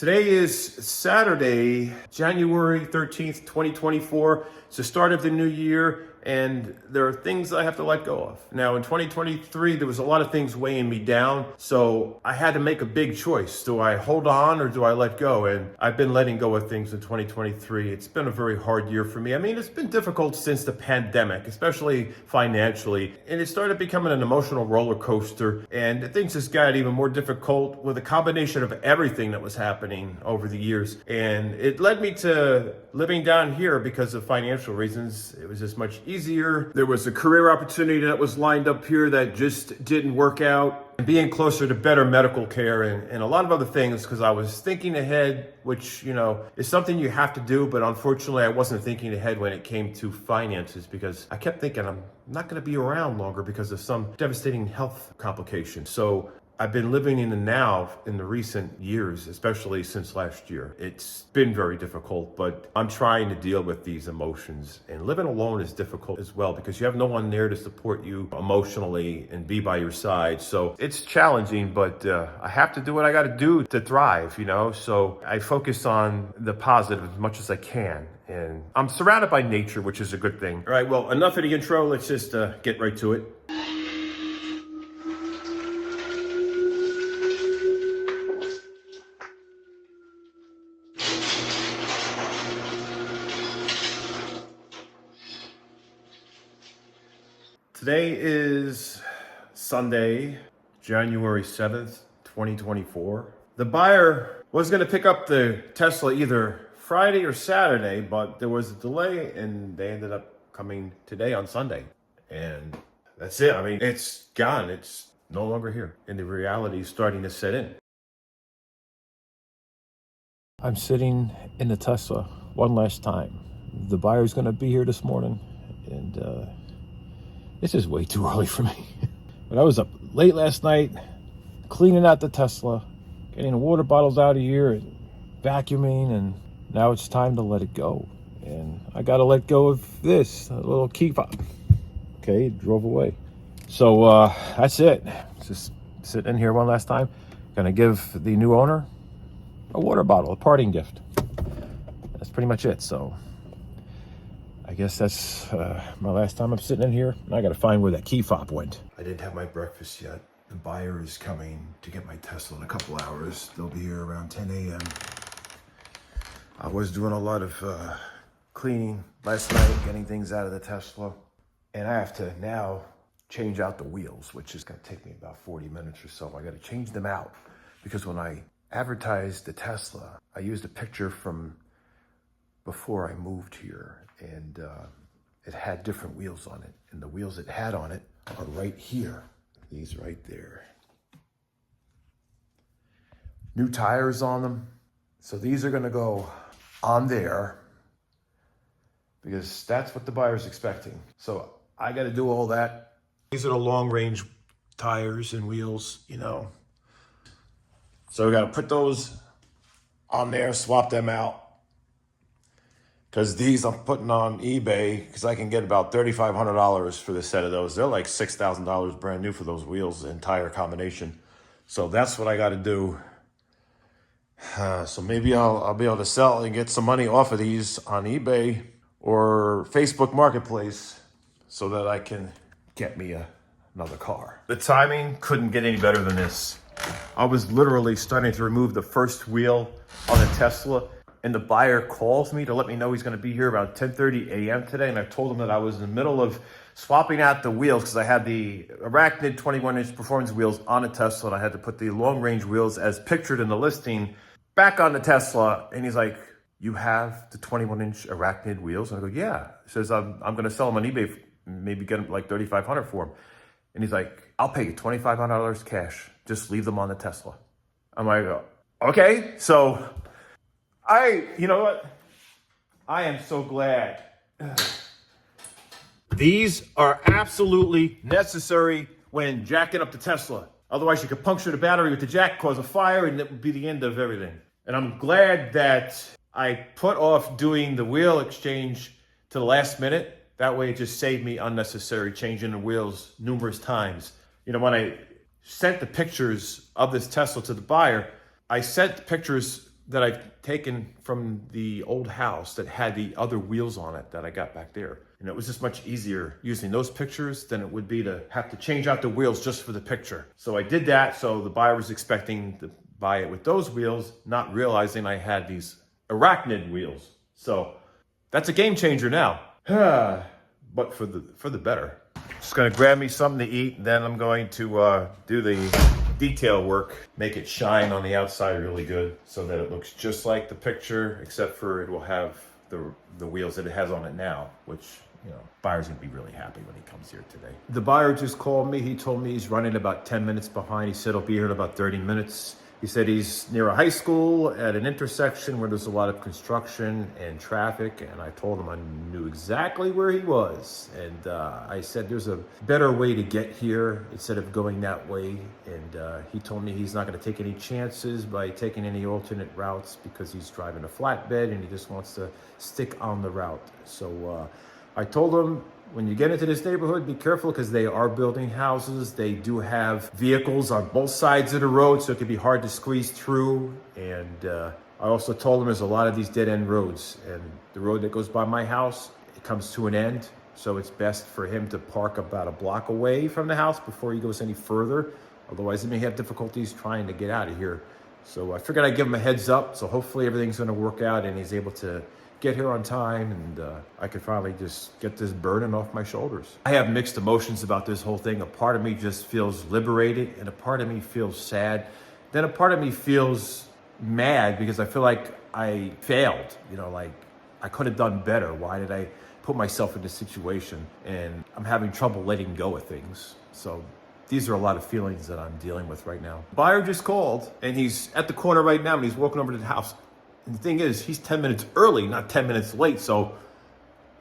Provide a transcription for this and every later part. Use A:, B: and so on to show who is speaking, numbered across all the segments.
A: Today is Saturday, January 13th, 2024. It's the start of the new year, and there are things I have to let go of. Now, in 2023, there was a lot of things weighing me down, so I had to make a big choice. Do I hold on or do I let go? And I've been letting go of things in 2023. It's been a very hard year for me. I mean, it's been difficult since the pandemic, especially financially, and it started becoming an emotional roller coaster, and things just got even more difficult with a combination of everything that was happening over the years. And it led me to living down here because of financial reasons. It was just much easier. There was a career opportunity that was lined up here that just didn't work out. And being closer to better medical care and a lot of other things, because I was thinking ahead, which, is something you have to do. But unfortunately, I wasn't thinking ahead when it came to finances, because I kept thinking I'm not going to be around longer because of some devastating health complications. So I've been living in the now in the recent years, especially since last year. It's been very difficult, but I'm trying to deal with these emotions. And living alone is difficult as well because you have no one there to support you emotionally and be by your side. So it's challenging, but I have to do what I got to do to thrive, So I focus on the positive as much as I can. And I'm surrounded by nature, which is a good thing. All right, well, enough of the intro. Let's just get right to it. Today is Sunday, January 7th, 2024. The buyer was going to pick up the Tesla either Friday or Saturday, but there was a delay and they ended up coming today on Sunday. And that's it. I mean, it's gone. It's no longer here. And the reality is starting to set in. I'm sitting in the Tesla one last time. The buyer's going to be here this morning, and this is way too early for me. But I was up late last night, cleaning out the Tesla, getting the water bottles out of here, and vacuuming, and now it's time to let it go. And I got to let go of this, a little key fob. Okay, it drove away. So that's it. Just sitting in here one last time. Gonna give the new owner a water bottle, a parting gift. That's pretty much it. So I guess that's my last time I'm sitting in here. I got to find where that key fob went. I didn't have my breakfast yet. The buyer is coming to get my Tesla in a couple hours. They'll be here around 10 a.m. I was doing a lot of cleaning last night, getting things out of the Tesla. And I have to now change out the wheels, which is going to take me about 40 minutes or so. I got to change them out because when I advertised the Tesla, I used a picture from before I moved here. And it had different wheels on it. And the wheels it had on it are right here. These right there. New tires on them. So these are gonna go on there because that's what the buyer's expecting. So I gotta do all that. These are the long range tires and wheels, So we gotta put those on there, swap them out. Because these I'm putting on eBay because I can get about $3,500 for the set of those. They're like $6,000 brand new for those wheels, the entire combination. So that's what I got to do. So maybe I'll be able to sell and get some money off of these on eBay or Facebook Marketplace so that I can get me another car. The timing couldn't get any better than this. I was literally starting to remove the first wheel on the Tesla, and the buyer calls me to let me know he's going to be here around 10:30 a.m. today. And I told him that I was in the middle of swapping out the wheels because I had the Arachnid 21-inch performance wheels on a Tesla, and I had to put the long-range wheels as pictured in the listing back on the Tesla. And he's like, "You have the 21-inch Arachnid wheels?" And I go, "Yeah." He says, I'm going to sell them on eBay, maybe get them like $3,500 for them. And he's like, "I'll pay you $2,500 cash. Just leave them on the Tesla." I'm like, "Okay." So you know what? I am so glad. These are absolutely necessary when jacking up the Tesla. Otherwise, you could puncture the battery with the jack, cause a fire, and it would be the end of everything. And I'm glad that I put off doing the wheel exchange to the last minute. That way, it just saved me unnecessary changing the wheels numerous times. When I sent the pictures of this Tesla to the buyer, I sent pictures that I've taken from the old house that had the other wheels on it that I got back there. And it was just much easier using those pictures than it would be to have to change out the wheels just for the picture. So I did that. So the buyer was expecting to buy it with those wheels, not realizing I had these arachnid wheels. So that's a game changer now. But for the better. Just gonna grab me something to eat, and then I'm going to do the detail work, make it shine on the outside really good so that it looks just like the picture, except for it will have the wheels that it has on it now, which, you know, buyer's gonna be really happy when he comes here today. The buyer just called me. He told me he's running about 10 minutes behind. He said he'll be here in about 30 minutes. He said he's near a high school at an intersection where there's a lot of construction and traffic, and I told him I knew exactly where he was. And I said there's a better way to get here instead of going that way. And he told me he's not going to take any chances by taking any alternate routes because he's driving a flatbed and he just wants to stick on the route. So I told him, when you get into this neighborhood, be careful because they are building houses. They do have vehicles on both sides of the road, so it can be hard to squeeze through. And I also told him there's a lot of these dead-end roads. And the road that goes by my house, it comes to an end. So it's best for him to park about a block away from the house before he goes any further. Otherwise, he may have difficulties trying to get out of here. So I figured I'd give him a heads up. So hopefully everything's going to work out and he's able to get here on time, and I could finally just get this burden off my shoulders. I have mixed emotions about this whole thing. A part of me just feels liberated, and a part of me feels sad. Then a part of me feels mad because I feel like I failed. You know, like I could have done better. Why did I put myself in this situation? And I'm having trouble letting go of things. So these are a lot of feelings that I'm dealing with right now. Buyer just called, and he's at the corner right now, and he's walking over to the house. And the thing is, he's 10 minutes early, not 10 minutes late. So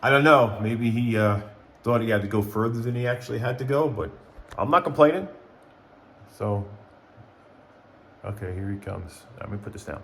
A: I don't know. Maybe he thought he had to go further than he actually had to go, but I'm not complaining. So, okay, here he comes. Let me put this down.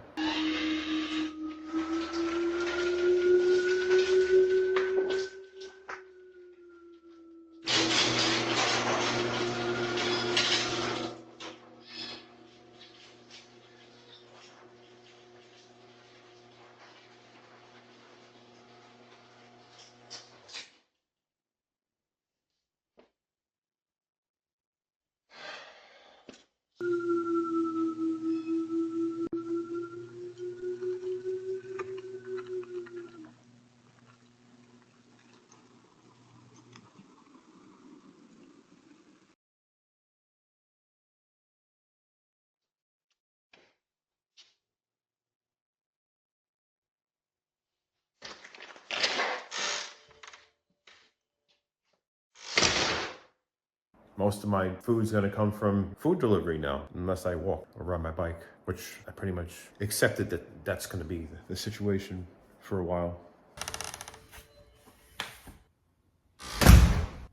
A: Most of my food's gonna come from food delivery now, unless I walk or ride my bike, which I pretty much accepted that that's gonna be the situation for a while.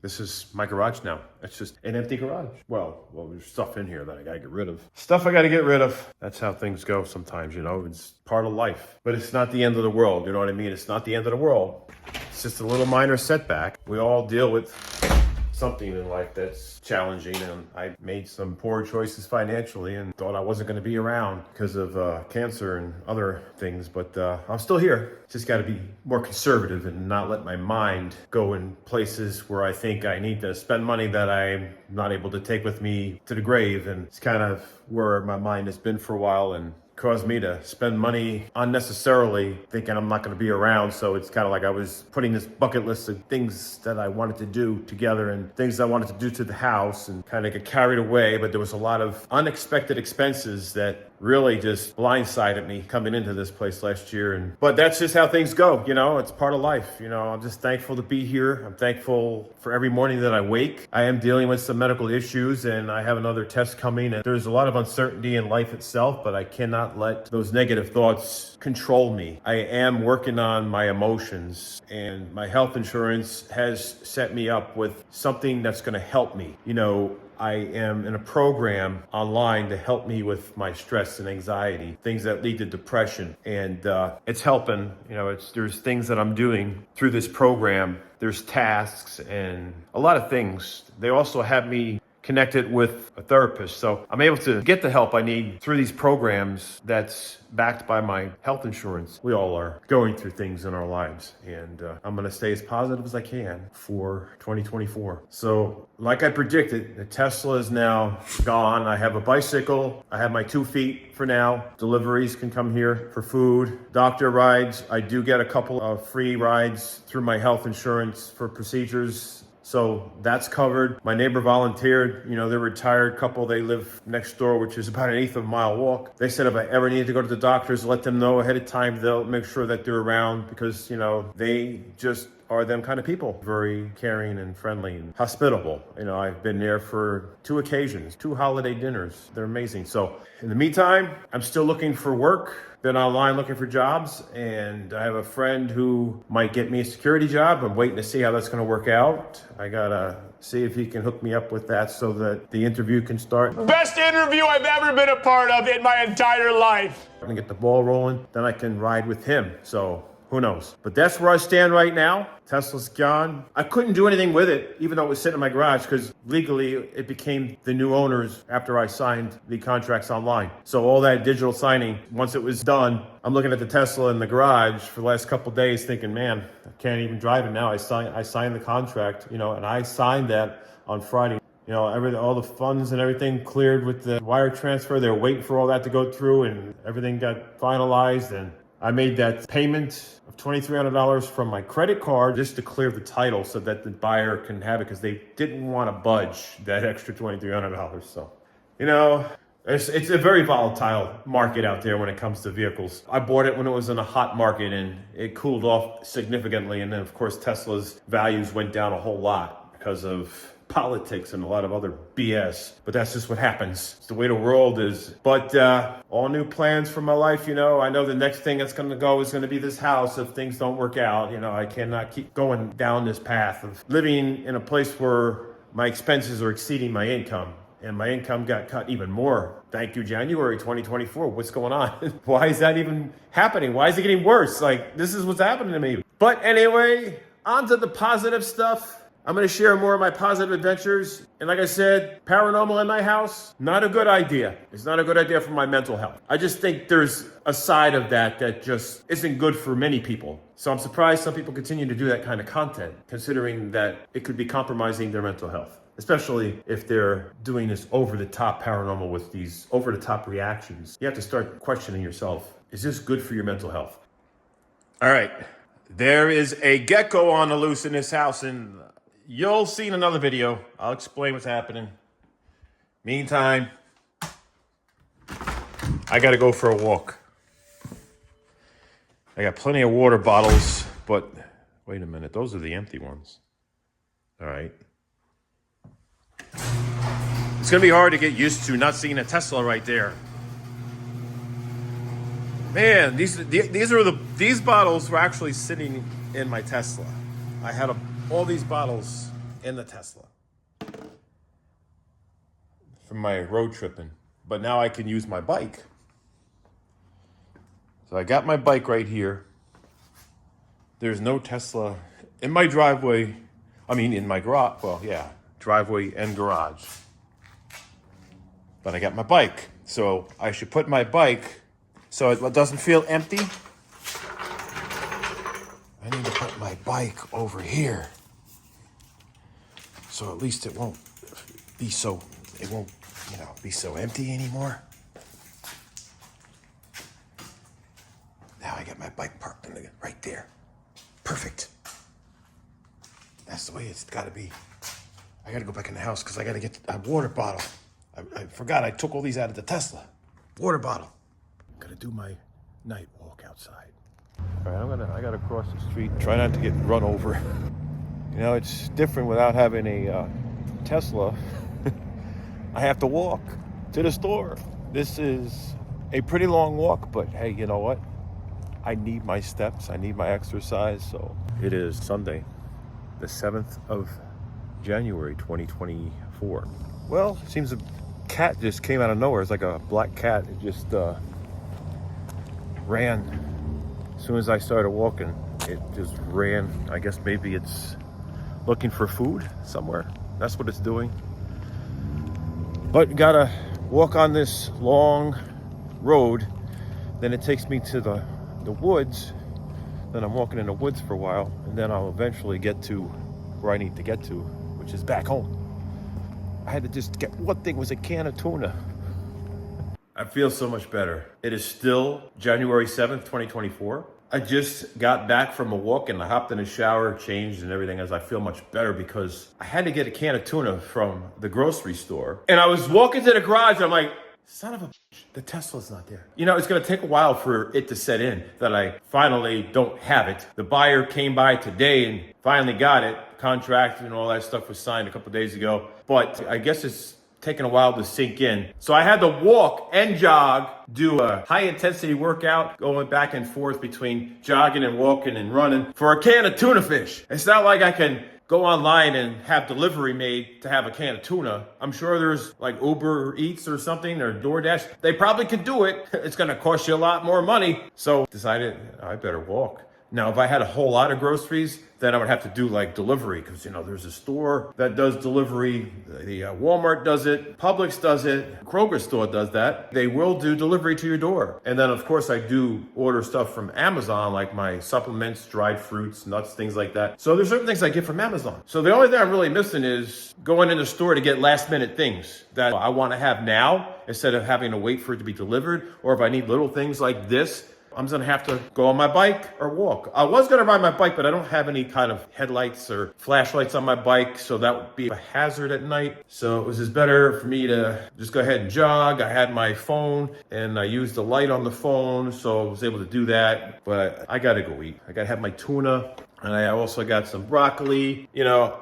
A: This is my garage now. It's just an empty garage. Well, there's stuff in here that I gotta get rid of. Stuff I gotta get rid of. That's how things go sometimes, you know, it's part of life. But it's not the end of the world, you know what I mean? It's not the end of the world. It's just a little minor setback. We all deal with something in life that's challenging, and I made some poor choices financially and thought I wasn't going to be around because of cancer and other things, but I'm still here. Just got to be more conservative and not let my mind go in places where I think I need to spend money that I'm not able to take with me to the grave. And it's kind of where my mind has been for a while, and caused me to spend money unnecessarily thinking I'm not going to be around. So it's kind of like I was putting this bucket list of things that I wanted to do together and things I wanted to do to the house, and kind of get carried away. But there was a lot of unexpected expenses that really just blindsided me coming into this place last year. But that's just how things go, you know, it's part of life. You know, I'm just thankful to be here. I'm thankful for every morning that I wake. I am dealing with some medical issues, and I have another test coming, and there's a lot of uncertainty in life itself, but I cannot let those negative thoughts control me. I am working on my emotions, and my health insurance has set me up with something that's going to help me. You know, I am in a program online to help me with my stress and anxiety, things that lead to depression. And it's helping. You know, there's things that I'm doing through this program. There's tasks and a lot of things. They also have me connected with a therapist. So I'm able to get the help I need through these programs that's backed by my health insurance. We all are going through things in our lives, and I'm going to stay as positive as I can for 2024. So like I predicted, the Tesla is now gone. I have a bicycle. I have my 2 feet for now. Deliveries can come here for food. Doctor rides. I do get a couple of free rides through my health insurance for procedures. So that's covered. My neighbor volunteered. You know, they're a retired couple. They live next door, which is about an 1/8 of a mile walk. They said if I ever need to go to the doctors, let them know ahead of time. They'll make sure that they're around because, you know, they just are them kind of people. Very caring and friendly and hospitable. You know, I've been there for 2 occasions, 2 holiday dinners. They're amazing. So in the meantime, I'm still looking for work. Been online looking for jobs, and I have a friend who might get me a security job. I'm waiting to see how that's going to work out. I gotta see if he can hook me up with that so that the interview can start.
B: Best interview I've ever been a part of in my entire life.
A: I'm gonna get the ball rolling, then I can ride with him. So who knows? But that's where I stand right now. Tesla's gone. I couldn't do anything with it, even though it was sitting in my garage, because legally it became the new owners after I signed the contracts online. So all that digital signing, once it was done, I'm looking at the Tesla in the garage for the last couple of days thinking, man, I can't even drive it now. I signed the contract, you know, and I signed that on Friday. You know, all the funds and everything cleared with the wire transfer. They were waiting for all that to go through, and everything got finalized, and I made that payment of $2,300 from my credit card just to clear the title so that the buyer can have it, because they didn't want to budge that extra $2,300. So, you know, it's a very volatile market out there when it comes to vehicles. I bought it when it was in a hot market and it cooled off significantly. And then, of course, Tesla's values went down a whole lot because of politics and a lot of other BS, but that's just what happens. It's the way the world is. But all new plans for my life, you know. I know the next thing that's going to go is going to be this house if things don't work out. You know, I cannot keep going down this path of living in a place where my expenses are exceeding my income. And my income got cut even more. Thank you, January 2024. What's going on? Why is that even happening? Why is it getting worse? Like, this is what's happening to me. But anyway, on to the positive stuff. I'm going to share more of my positive adventures. And like I said, paranormal in my house, not a good idea. It's not a good idea for my mental health. I just think there's a side of that just isn't good for many people. So I'm surprised some people continue to do that kind of content, considering that it could be compromising their mental health, especially if they're doing this over-the-top paranormal with these over-the-top reactions. You have to start questioning yourself. Is this good for your mental health? All right. There is a gecko on the loose in this house, and you'll see in another video. I'll explain what's happening. Meantime, I gotta go for a walk. I got plenty of water bottles, but wait a minute, those are the empty ones. All right. It's gonna be hard to get used to not seeing a Tesla right there. Man, these bottles were actually sitting in my Tesla. I had all these bottles in the Tesla from my road tripping, but now I can use my bike. So I got my bike right here. There's no Tesla in my driveway. I mean, in my garage. Well, yeah, driveway and garage. But I got my bike, so I should put my bike so it doesn't feel empty. I need to put my bike over here, so at least it won't be so empty anymore. Now I got my bike parked right there. Perfect. That's the way it's got to be. I got to go back in the house because I got to get a water bottle. I forgot I took all these out of the Tesla. Water bottle. I'm gonna do my night walk outside. All right, I gotta cross the street. Try not to get run over. You know, it's different without having a Tesla. I have to walk to the store. This is a pretty long walk, but hey, you know what? I need my steps. I need my exercise. So it is Sunday, the 7th of January, 2024. Well, it seems a cat just came out of nowhere. It's like a black cat. It just ran. As soon as I started walking, it just ran. I guess maybe it's looking for food somewhere. That's what it's doing. But gotta walk on this long road. Then it takes me to the woods. Then I'm walking in the woods for a while, and then I'll eventually get to where I need to get to, which is back home. I had to just get one thing, was a can of tuna. I feel so much better. It is still January 7th, 2024. I just got back from a walk and I hopped in the shower, changed and everything, as I feel much better because I had to get a can of tuna from the grocery store. And I was walking to the garage and I'm like, son of a bitch, the Tesla's not there. You know, it's gonna take a while for it to set in that I finally don't have it. The buyer came by today and finally got it. Contract and all that stuff was signed a couple days ago. But I guess it's taking a while to sink in. So I had to walk and jog, do a high intensity workout, going back and forth between jogging and walking and running for a can of tuna fish. It's not like I can go online and have delivery made to have a can of tuna. I'm sure there's like Uber Eats or something or DoorDash. They probably could do it. It's gonna cost you a lot more money. So decided I better walk. Now, if I had a whole lot of groceries, then I would have to do like delivery because, you know, there's a store that does delivery. The Walmart does it. Publix does it. Kroger store does that. They will do delivery to your door. And then, of course, I do order stuff from Amazon, like my supplements, dried fruits, nuts, things like that. So there's certain things I get from Amazon. So the only thing I'm really missing is going in the store to get last minute things that I want to have now instead of having to wait for it to be delivered. Or if I need little things like this, I'm gonna have to go on my bike or walk. I was gonna ride my bike, but I don't have any kind of headlights or flashlights on my bike, so that would be a hazard at night. So it was just better for me to just go ahead and jog. I had my phone and I used the light on the phone, so I was able to do that. But I gotta go eat. I gotta have my tuna, and I also got some broccoli. You know,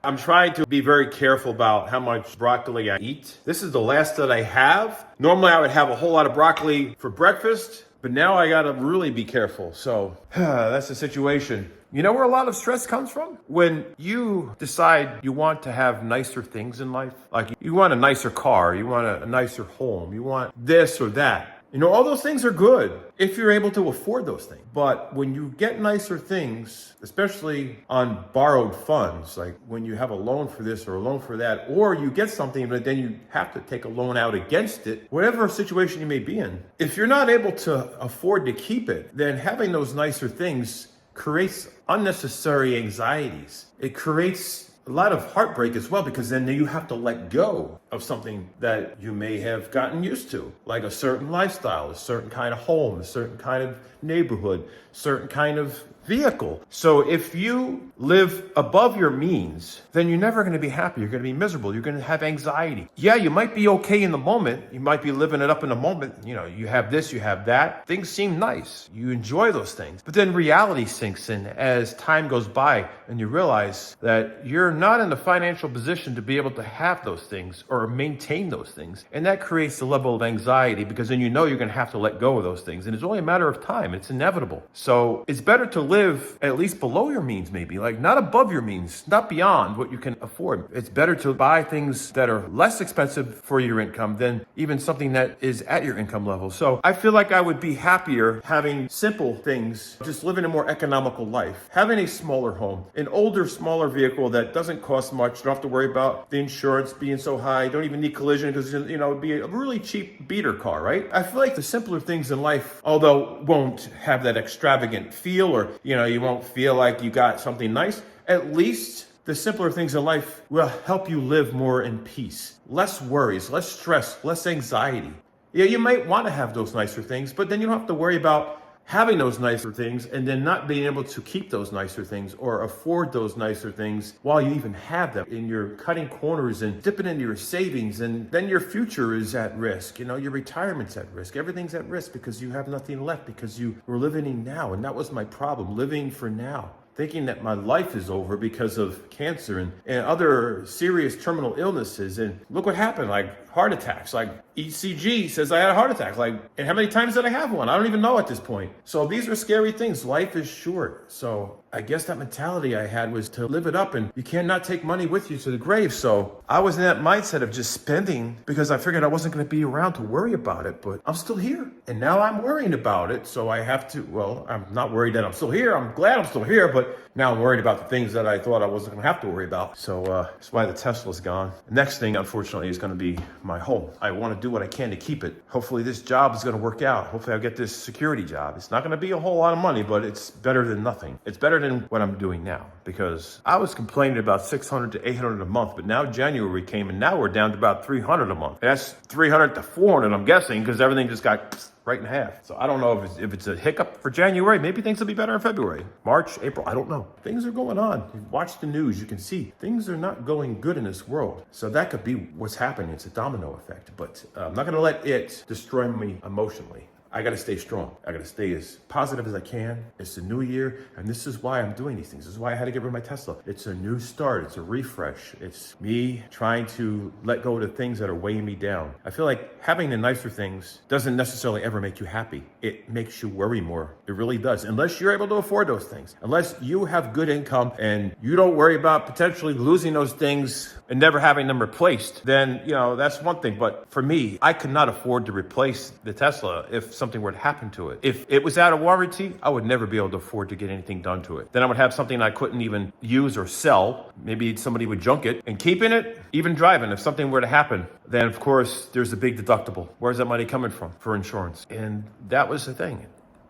A: I'm trying to be very careful about how much broccoli I eat. This is the last that I have. Normally I would have a whole lot of broccoli for breakfast, but now I gotta really be careful. So that's the situation. You know where a lot of stress comes from? When you decide you want to have nicer things in life. Like you want a nicer car, you want a nicer home, you want this or that. You know, all those things are good if you're able to afford those things. But when you get nicer things, especially on borrowed funds, like when you have a loan for this or a loan for that, or you get something, but then you have to take a loan out against it, whatever situation you may be in, if you're not able to afford to keep it, then having those nicer things creates unnecessary anxieties. It creates a lot of heartbreak as well, because then you have to let go of something that you may have gotten used to, like a certain lifestyle, a certain kind of home, a certain kind of neighborhood, certain kind of vehicle. So if you live above your means, then you're never going to be happy. You're going to be miserable. You're going to have anxiety. Yeah, you might be okay in the moment. You might be living it up in the moment. You know, you have this, you have that. Things seem nice. You enjoy those things. But then reality sinks in as time goes by and you realize that you're not in the financial position to be able to have those things or maintain those things. And that creates a level of anxiety because then you know you're going to have to let go of those things. And it's only a matter of time. It's inevitable. So it's better to live at least below your means, maybe, like not above your means, not beyond what you can afford. It's better to buy things that are less expensive for your income than even something that is at your income level. So I feel like I would be happier having simple things, just living a more economical life, having a smaller home, an older, smaller vehicle that doesn't cost much. You don't have to worry about the insurance being so high. You don't even need collision because, you know, it'd be a really cheap beater car, right? I feel like the simpler things in life, although won't have that extravagant feel or, you know, you won't feel like you got something nice, at least the simpler things in life will help you live more in peace. Less worries, less stress, less anxiety. Yeah, you might want to have those nicer things, but then you don't have to worry about having those nicer things and then not being able to keep those nicer things or afford those nicer things while you even have them. And you're cutting corners and dipping into your savings, and then your future is at risk. You know, your retirement's at risk. Everything's at risk because you have nothing left because you were living in now. And that was my problem, living for now. Thinking that my life is over because of cancer and other serious terminal illnesses. And look what happened, like heart attacks, like ECG says I had a heart attack. Like, and how many times did I have one? I don't even know at this point. So these are scary things. Life is short. So I guess that mentality I had was to live it up, and you cannot take money with you to the grave. So I was in that mindset of just spending because I figured I wasn't going to be around to worry about it, but I'm still here. And now I'm worrying about it. So I have to, well, I'm not worried that I'm still here. I'm glad I'm still here, but now I'm worried about the things that I thought I wasn't going to have to worry about. So that's why the Tesla's gone. The next thing, unfortunately, is going to be my home. I want to do what I can to keep it. Hopefully this job is going to work out. Hopefully I'll get this security job. It's not going to be a whole lot of money, but it's better than nothing. It's better than what I'm doing now, because I was complaining about $600 to $800 a month, but now January came and now we're down to about $300 a month. That's $300 to $400, I'm guessing, because everything just got right in half. So I don't know if it's a hiccup for January. Maybe things will be better in February, March, April. I don't know. Things are going on. You watch the news, you can see things are not going good in this world. So that could be what's happening. It's a domino effect, but I'm not going to let it destroy me emotionally. I got to stay strong. I got to stay as positive as I can. It's a new year, and this is why I'm doing these things. This is why I had to get rid of my Tesla. It's a new start. It's a refresh. It's me trying to let go of the things that are weighing me down. I feel like having the nicer things doesn't necessarily ever make you happy. It makes you worry more. It really does. Unless you're able to afford those things. Unless you have good income and you don't worry about potentially losing those things and never having them replaced, then, that's one thing. But for me, I could not afford to replace the Tesla if something were to happen to it. If it was out of warranty, I would never be able to afford to get anything done to it. Then I would have something I couldn't even use or sell. Maybe somebody would junk it. And keeping it, even driving, if something were to happen, then of course there's a big deductible. Where's that money coming from for insurance? And that was the thing.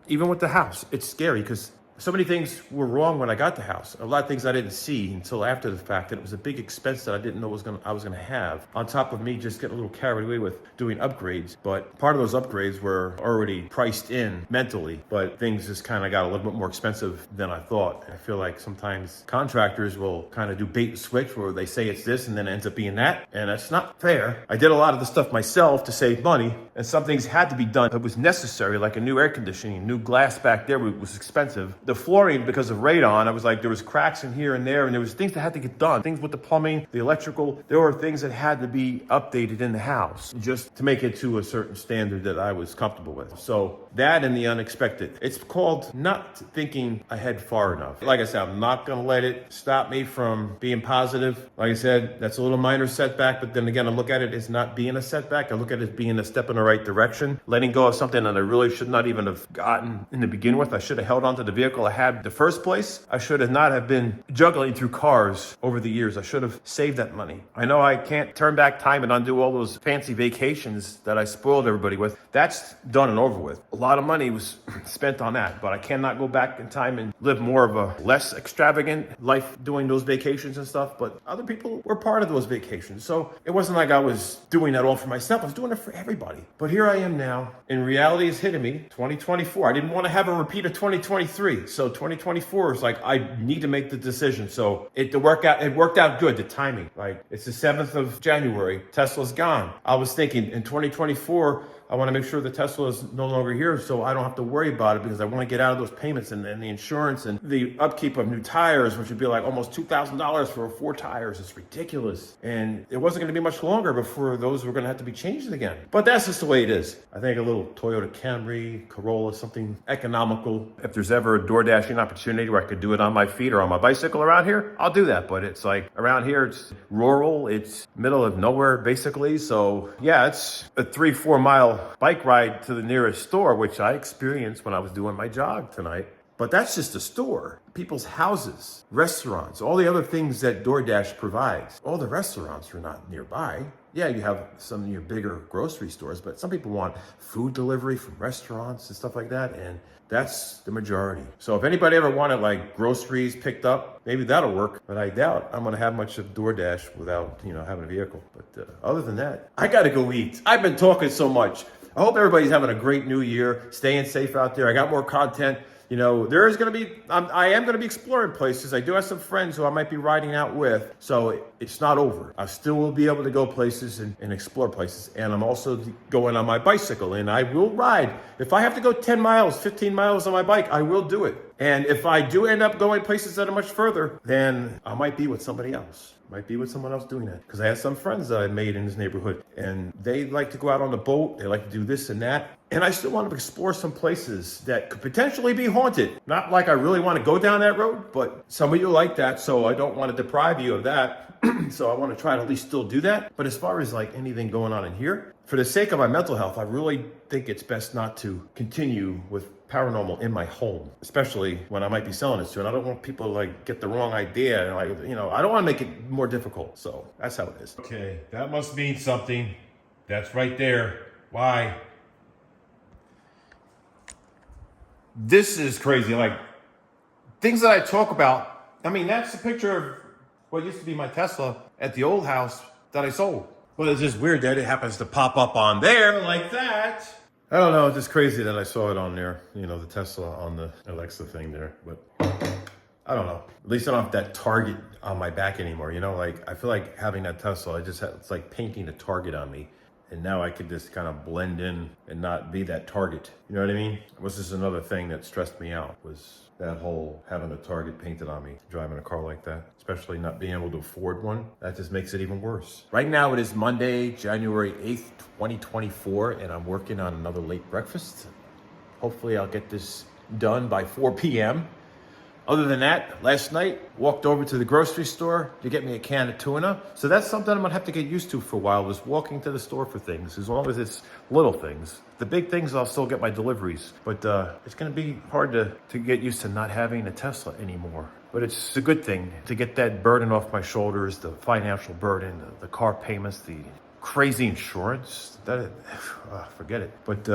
A: Even with the house, it's scary because so many things were wrong when I got the house. A lot of things I didn't see until after the fact, that it was a big expense that I didn't know I was gonna have. On top of me just getting a little carried away with doing upgrades. But part of those upgrades were already priced in mentally, but things just kind of got a little bit more expensive than I thought. I feel like sometimes contractors will kind of do bait and switch where they say it's this and then it ends up being that. And that's not fair. I did a lot of the stuff myself to save money, and some things had to be done. It was necessary, like a new air conditioning, new glass back there was expensive. The flooring, because of radon, I was like, there was cracks in here and there, and there was things that had to get done. Things with the plumbing, the electrical, there were things that had to be updated in the house just to make it to a certain standard that I was comfortable with. So that and the unexpected. It's called not thinking ahead far enough. Like I said, I'm not going to let it stop me from being positive. Like I said, that's a little minor setback, but then again, I look at it as not being a setback. I look at it as being a step in the right direction, letting go of something that I really should not even have gotten in the begin with. I should have held onto the vehicle I had the first place. I should have not have been juggling through cars over the years. I should have saved that money. I know I can't turn back time and undo all those fancy vacations that I spoiled everybody with. That's done and over with. A lot of money was spent on that, but I cannot go back in time and live more of a less extravagant life doing those vacations and stuff. But other people were part of those vacations. So it wasn't like I was doing that all for myself. I was doing it for everybody. But here I am now, and reality is hitting me. 2024. I didn't want to have a repeat of 2023. So 2024 is like, I need to make the decision. So it worked out good, the timing. Like, it's the 7th of January. Tesla's gone. I was thinking in 2024, I want to make sure the Tesla is no longer here so I don't have to worry about it, because I want to get out of those payments and the insurance and the upkeep of new tires, which would be like almost $2,000 for 4 tires. It's ridiculous. And it wasn't going to be much longer before those were going to have to be changed again. But that's just the way it is. I think a little Toyota Camry, Corolla, something economical. If there's ever a door dashing opportunity where I could do it on my feet or on my bicycle around here, I'll do that. But it's like around here, it's rural, it's middle of nowhere basically. So yeah, it's a 3-4 mile bike ride to the nearest store, which I experienced when I was doing my jog tonight. But that's just a store. People's houses, restaurants, all the other things that DoorDash provides. All the restaurants are not nearby. Yeah, you have some of your bigger grocery stores, but some people want food delivery from restaurants and stuff like that, and that's the majority. So if anybody ever wanted like groceries picked up, maybe that'll work, but I doubt I'm gonna have much of DoorDash without, having a vehicle. But other than that, I gotta go eat. I've been talking so much. I hope everybody's having a great new year, staying safe out there. I got more content. There is going to be, I am going to be exploring places. I do have some friends who I might be riding out with. So it's not over. I still will be able to go places and explore places. And I'm also going on my bicycle, and I will ride. If I have to go 10 miles, 15 miles on my bike, I will do it. And if I do end up going places that are much further, then I might be with somebody else. Might be with someone else doing that. Because I have some friends that I made in this neighborhood, and they like to go out on the boat. They like to do this and that. And I still want to explore some places that could potentially be haunted. Not like I really want to go down that road, but some of you like that, so I don't want to deprive you of that. So I want to try to at least still do that. But as far as like anything going on in here, for the sake of my mental health, I really think it's best not to continue with paranormal in my home, especially when I might be selling it soon. I don't want people to like get the wrong idea, and I don't want to make it more difficult. So that's how it is. Okay, that must mean something. That's right there. Why? This is crazy. Like, things that I talk about. I mean, that's a picture of what used to be my Tesla at the old house that I sold. Well, it's just weird that it happens to pop up on there like that. I don't know. It's just crazy that I saw it on there. You know, the Tesla on the Alexa thing there. But I don't know. At least I don't have that target on my back anymore. You know, like I feel like having that Tesla, it's like painting a target on me. And now I could just kind of blend in and not be that target. You know what I mean? It was just another thing that stressed me out, was that whole having a target painted on me, driving a car like that, especially not being able to afford one. That just makes it even worse. Right now it is Monday, January 8th, 2024, and I'm working on another late breakfast. Hopefully I'll get this done by 4 p.m. Other than that, last night, walked over to the grocery store to get me a can of tuna. So that's something I'm gonna have to get used to for a while, was walking to the store for things, as long as it's little things. The big things, I'll still get my deliveries. But it's gonna be hard to get used to not having a Tesla anymore. But it's a good thing to get that burden off my shoulders, the financial burden, the car payments, the crazy insurance. Forget it. But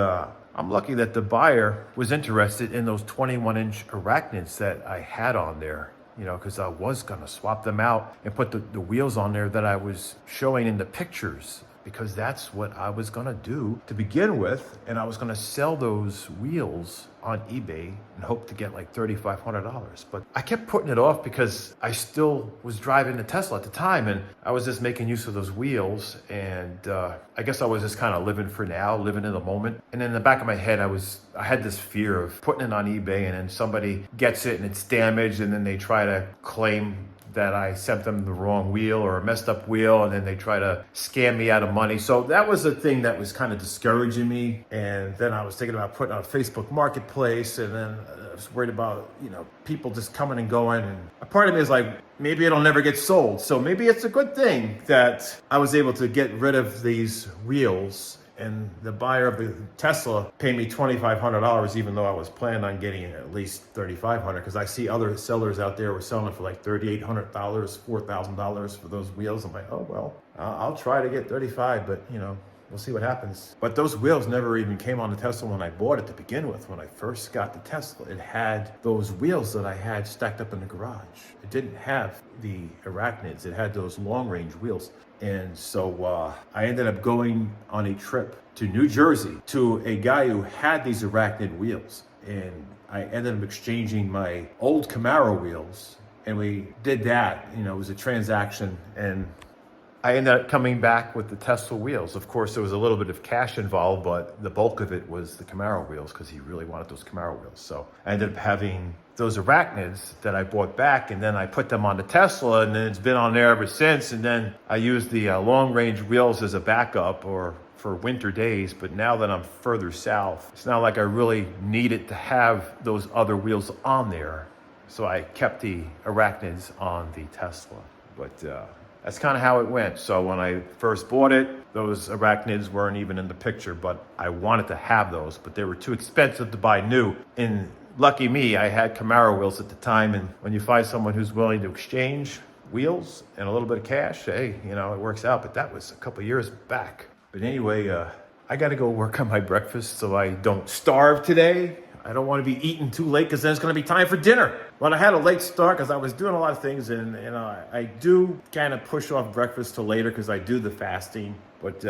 A: I'm lucky that the buyer was interested in those 21-inch arachnids that I had on there, you know, because I was going to swap them out and put the wheels on there that I was showing in the pictures, because that's what I was going to do to begin with. And I was going to sell those wheels on eBay and hope to get like $3,500. But I kept putting it off because I still was driving the Tesla at the time, and I was just making use of those wheels. And I guess I was just kind of living for now, living in the moment. And in the back of my head, I had this fear of putting it on eBay, and then somebody gets it and it's damaged, and then they try to claim that I sent them the wrong wheel or a messed up wheel, and then they try to scam me out of money. So that was the thing that was kind of discouraging me. And then I was thinking about putting on Facebook Marketplace, and then I was worried about, you know, people just coming and going. And a part of me is like, maybe it'll never get sold. So maybe it's a good thing that I was able to get rid of these wheels, and the buyer of the Tesla paid me $2,500, even though I was planning on getting at least $3,500, because I see other sellers out there were selling it for like $3,800, $4,000 for those wheels. I'm like, oh, well, I'll try to get 35, but you know, we'll see what happens. But those wheels never even came on the Tesla when I bought it to begin with. When I first got the Tesla, it had those wheels that I had stacked up in the garage. It didn't have the arachnids. It had those long range wheels. And so I ended up going on a trip to New Jersey to a guy who had these arachnid wheels. And I ended up exchanging my old Camaro wheels. And we did that. You know, it was a transaction. And I ended up coming back with the Tesla wheels. Of course, there was a little bit of cash involved, but the bulk of it was the Camaro wheels, because he really wanted those Camaro wheels. So I ended up having those arachnids that I bought back, and then I put them on the Tesla, and then it's been on there ever since. And then I used the long-range wheels as a backup or for winter days. But now that I'm further south, it's not like I really needed to have those other wheels on there. So I kept the arachnids on the Tesla. But that's kind of how it went. So when I first bought it, those arachnids weren't even in the picture, but I wanted to have those, but they were too expensive to buy new. And lucky me, I had Camaro wheels at the time. And when you find someone who's willing to exchange wheels and a little bit of cash, hey, you know, it works out. But that was a couple years back. But anyway, I got to go work on my breakfast so I don't starve today. I don't want to be eating too late, because then it's going to be time for dinner. Well, I had a late start because I was doing a lot of things, and I do kind of push off breakfast till later because I do the fasting. But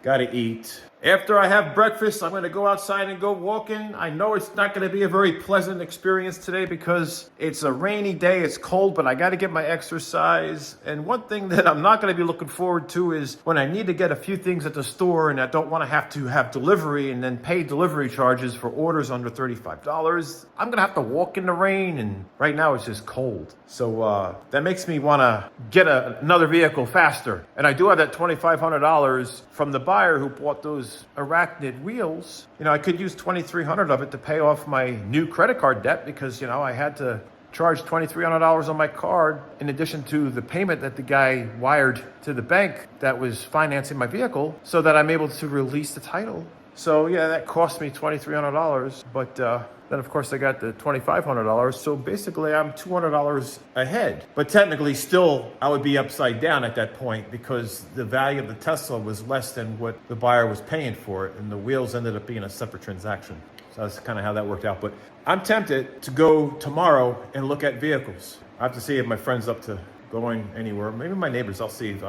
A: got to eat. After I have breakfast, I'm going to go outside and go walking. I know it's not going to be a very pleasant experience today because it's a rainy day, it's cold, but I got to get my exercise. And one thing that I'm not going to be looking forward to is when I need to get a few things at the store and I don't want to have delivery and then pay delivery charges for orders under $35. I'm going to have to walk in the rain, and right now it's just cold. So that makes me want to get another vehicle faster. And I do have that $2,500 from the buyer who bought those arachnid wheels. You know, I could use $2,300 of it to pay off my new credit card debt, because, you know, I had to charge $2,300 on my card in addition to the payment that the guy wired to the bank that was financing my vehicle, so that I'm able to release the title. So yeah, that cost me $2,300, but Then of course I got the $2,500. So basically I'm $200 ahead. But technically still I would be upside down at that point because the value of the Tesla was less than what the buyer was paying for it. And the wheels ended up being a separate transaction. So that's kind of how that worked out. But I'm tempted to go tomorrow and look at vehicles. I have to see if my friend's up to going anywhere. Maybe my neighbors, I'll see if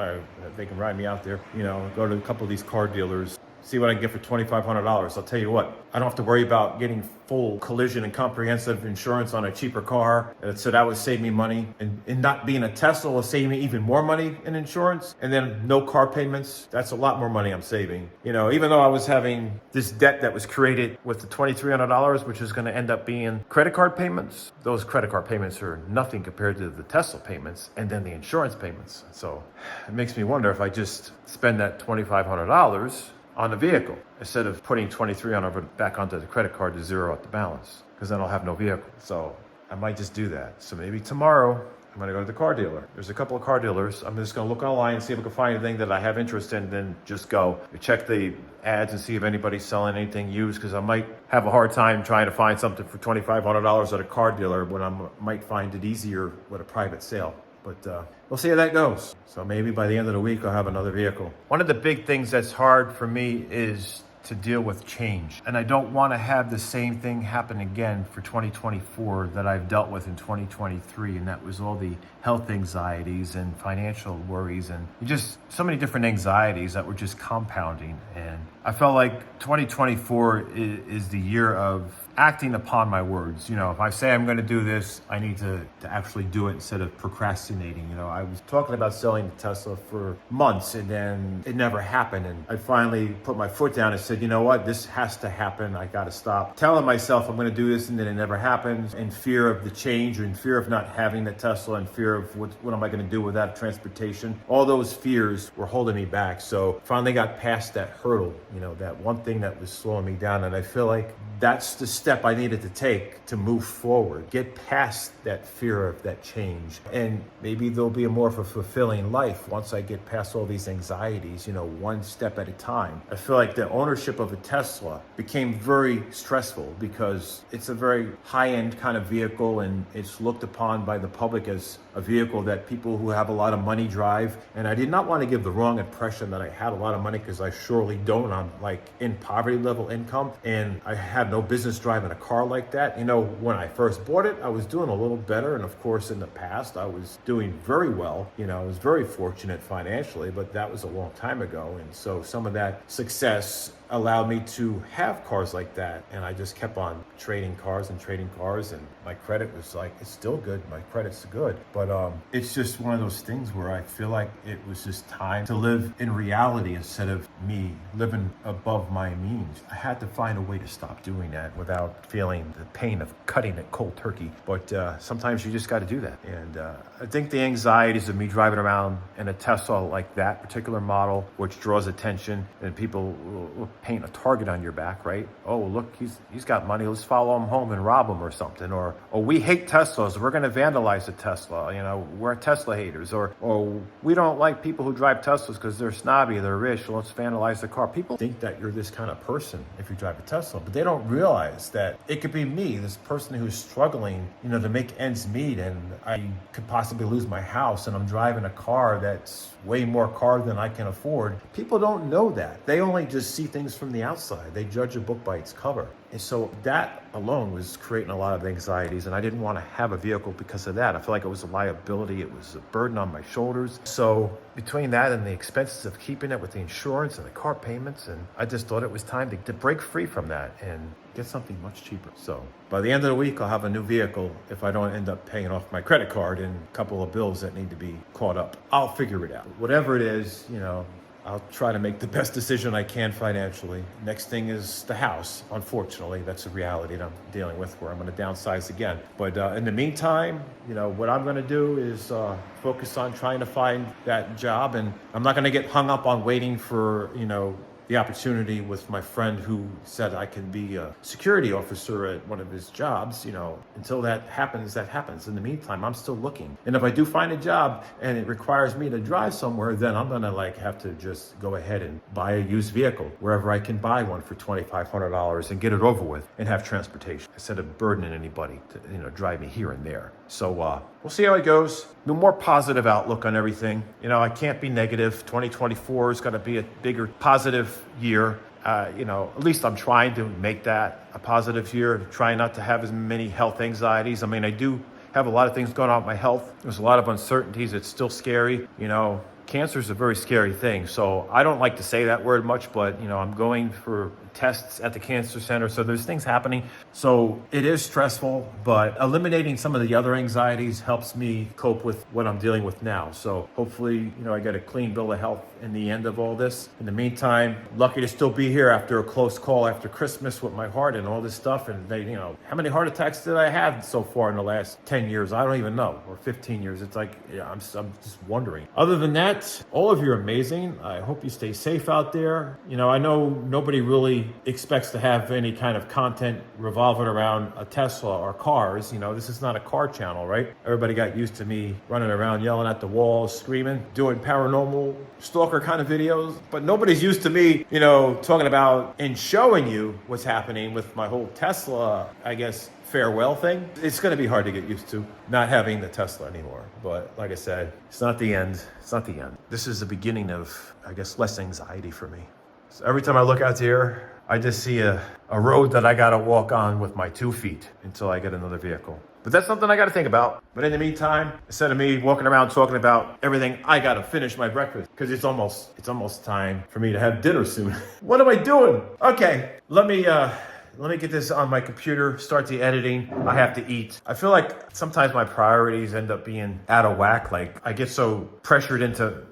A: they can ride me out there. Go to a couple of these car dealers, see what I can get for $2,500. I'll tell you what, I don't have to worry about getting full collision and comprehensive insurance on a cheaper car. So that would save me money. And not being a Tesla will save me even more money in insurance. And then no car payments. That's a lot more money I'm saving. Even though I was having this debt that was created with the $2,300, which is going to end up being credit card payments. Those credit card payments are nothing compared to the Tesla payments and then the insurance payments. So it makes me wonder if I just spend that $2,500 on the vehicle instead of putting $2,300 back onto the credit card to zero out the balance, because then I'll have no vehicle. So I might just do that. So maybe tomorrow I'm going to go to the car dealer. There's a couple of car dealers. I'm just going to look online and see if I can find anything that I have interest in, then just go. Check the ads and see if anybody's selling anything used, because I might have a hard time trying to find something for $2,500 at a car dealer when I might find it easier with a private sale. But we'll see how that goes. So maybe by the end of the week, I'll have another vehicle. One of the big things that's hard for me is to deal with change. And I don't want to have the same thing happen again for 2024 that I've dealt with in 2023. And that was all the health anxieties and financial worries and just so many different anxieties that were just compounding. And I felt like 2024 is the year of acting upon my words. If I say I'm going to do this, I need to actually do it instead of procrastinating. I was talking about selling the Tesla for months and then it never happened. And I finally put my foot down and said, you know what, this has to happen. I got to stop telling myself I'm going to do this and then it never happens, in fear of the change or in fear of not having the Tesla and fear of what am I going to do without transportation. All those fears were holding me back. So finally got past that hurdle, that one thing that was slowing me down. And I feel like that's the step I needed to take to move forward, get past that fear of that change. And maybe there'll be a more of a fulfilling life once I get past all these anxieties, one step at a time. I feel like the ownership of a Tesla became very stressful because it's a very high-end kind of vehicle and it's looked upon by the public as a vehicle that people who have a lot of money drive. And I did not want to give the wrong impression that I had a lot of money, because I surely don't. I'm like in poverty level income and I have no business driving a car like that. When I first bought it, I was doing a little better. And of course, in the past, I was doing very well. I was very fortunate financially, but that was a long time ago. And so some of that success allowed me to have cars like that. And I just kept on trading cars. And my credit was like, it's still good. My credit's good. But it's just one of those things where I feel like it was just time to live in reality instead of me living above my means. I had to find a way to stop doing that without feeling the pain of cutting it cold turkey. But sometimes you just got to do that. And I think the anxieties of me driving around in a Tesla like that particular model, which draws attention, and people will paint a target on your back, right? Oh, look, he's got money. Let's follow him home and rob him or something. Or we hate Teslas. We're going to vandalize a Tesla. We're Tesla haters. Or we don't like people who drive Teslas because they're snobby, they're rich. Let's vandalize the car. People think that you're this kind of person if you drive a Tesla, but they don't realize that it could be me, this person who's struggling, to make ends meet, and I could possibly lose my house, and I'm driving a car that's way more car than I can afford. People don't know that. They only just see things from the outside. They judge a book by its cover. And so that alone was creating a lot of anxieties, and I didn't want to have a vehicle because of that. I felt like it was a liability. It was a burden on my shoulders. So between that and the expenses of keeping it with the insurance and the car payments, and I just thought it was time to break free from that and get something much cheaper. So by the end of the week, I'll have a new vehicle if I don't end up paying off my credit card and a couple of bills that need to be caught up. I'll figure it out. Whatever it is, I'll try to make the best decision I can financially. Next thing is the house. Unfortunately, that's a reality that I'm dealing with, where I'm going to downsize again. But in the meantime, what I'm going to do is focus on trying to find that job. And I'm not going to get hung up on waiting for, the opportunity with my friend who said I could be a security officer at one of his jobs. Until that happens, that happens. In the meantime, I'm still looking. And if I do find a job and it requires me to drive somewhere, then I'm gonna have to just go ahead and buy a used vehicle wherever I can buy one for $2,500 and get it over with and have transportation instead of burdening anybody to drive me here and there. So we'll see how it goes. The more positive outlook on everything. I can't be negative. 2024 is going to be a bigger positive year. At least I'm trying to make that a positive year, trying not to have as many health anxieties. I mean, I do have a lot of things going on with my health. There's a lot of uncertainties. It's still scary. Cancer is a very scary thing. So I don't like to say that word much, but I'm going for tests at the cancer center. So there's things happening. So it is stressful, but eliminating some of the other anxieties helps me cope with what I'm dealing with now. So hopefully, I get a clean bill of health in the end of all this. In the meantime, lucky to still be here after a close call after Christmas with my heart and all this stuff. And how many heart attacks did I have so far in the last 10 years? I don't even know, or 15 years. It's like, I'm just wondering. Other than that, all of you are amazing. I hope you stay safe out there. I know nobody really expects to have any kind of content revolving around a Tesla or cars. This is not a car channel, right? Everybody got used to me running around yelling at the walls, screaming, doing paranormal stalker kind of videos. But nobody's used to me, talking about and showing you what's happening with my whole Tesla, I guess, farewell thing. It's going to be hard to get used to not having the Tesla anymore. But like I said, it's not the end. It's not the end. This is the beginning of, I guess, less anxiety for me. So every time I look out here, I just see a road that I got to walk on with my 2 feet until I get another vehicle. But that's something I got to think about. But in the meantime, instead of me walking around talking about everything, I got to finish my breakfast because it's almost time for me to have dinner soon. What am I doing? Okay, let me get this on my computer, start the editing. I have to eat. I feel like sometimes my priorities end up being out of whack. Like I get so pressured into,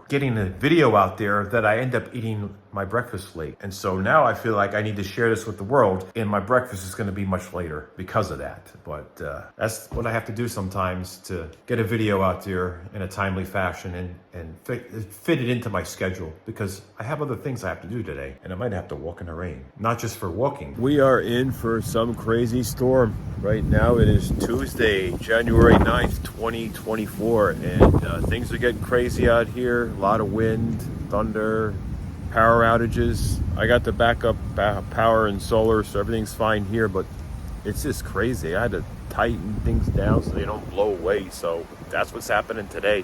A: getting the video out there that I end up eating my breakfast late. And so now I feel like I need to share this with the world and my breakfast is going to be much later because of that. But that's what I have to do sometimes to get a video out there in a timely fashion and fit it into my schedule because I have other things I have to do today and I might have to walk in the rain, not just for walking. We are in for some crazy storm. Right now it is Tuesday, January 9th, 2024, and things are getting crazy out here. A lot of wind, thunder, power outages. I got the backup power and solar, so everything's fine here, but it's just crazy. I had to tighten things down so they don't blow away. So that's what's happening today.